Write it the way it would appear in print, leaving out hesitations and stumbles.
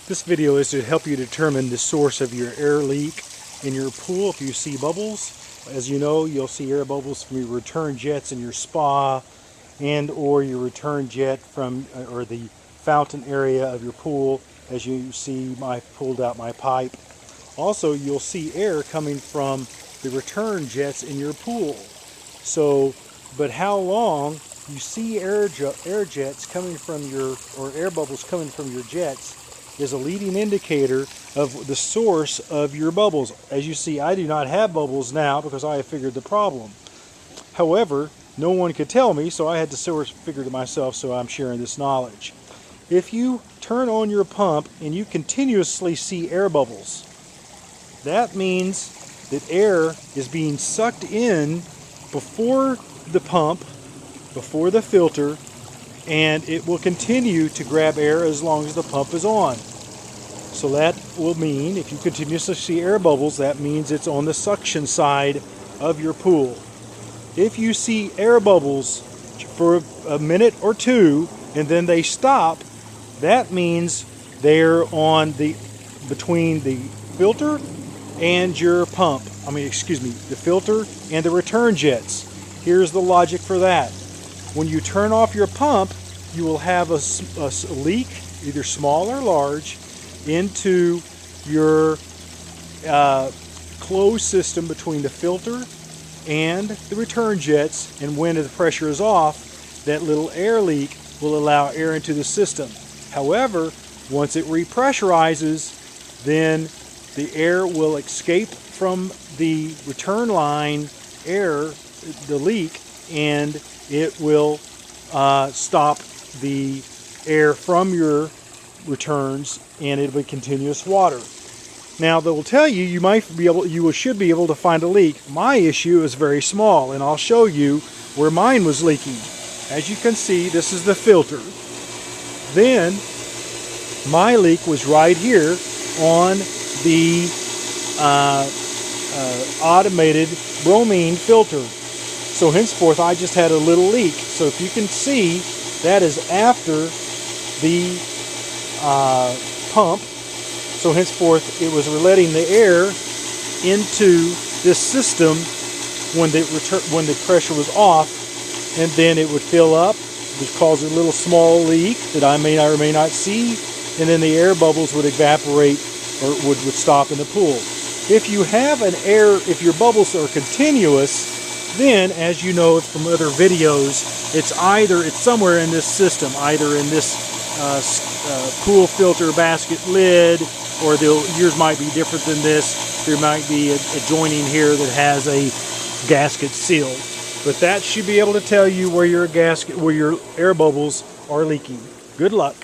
This video is to help you determine the source of your air leak in your pool. If you see bubbles, as you know, you'll see air bubbles from your return jets in your spa and or your return jet from or the fountain area of your pool. As you see, I pulled out my pipe. Also, you'll see air coming from the return jets in your pool. So, but how long you see air jets coming from your, or air bubbles coming from your jets, is a leading indicator of the source of your bubbles. As you see, I do not have bubbles now because I have figured the problem. However, no one could tell me, so I had to figure it myself, so I'm sharing this knowledge. If you turn on your pump and you continuously see air bubbles, that means that air is being sucked in before the pump, before the filter, and it will continue to grab air as long as the pump is on. So that will mean, if you continuously see air bubbles, that means it's on the suction side of your pool. If you see air bubbles for a minute or two and then they stop, that means they're on between the filter and your pump. The filter and the return jets. Here's the logic for that. When you turn off your pump, you will have a leak, either small or large, into your closed system between the filter and the return jets, and when the pressure is off, that little air leak will allow air into the system. However, once it repressurizes, then the air will escape from the return line air, the leak, and it will stop the air from your returns, and it'll be continuous water. Now, they will tell you you should be able to find a leak. My issue is very small, and I'll show you where mine was leaking. As you can see, this is the filter. Then my leak was right here on the automated bromine filter. So henceforth, I just had a little leak. So if you can see, that is after the pump. So henceforth, it was letting the air into this system when the pressure was off, and then it would fill up, which caused a little small leak that I may or may not see, and then the air bubbles would evaporate or would stop in the pool. If you have if your bubbles are continuous, then, as you know from other videos, it's somewhere in this system, either in this pool filter basket lid, or yours might be different than this. There might be a joining here that has a gasket seal. But that should be able to tell you where your air bubbles are leaking. Good luck.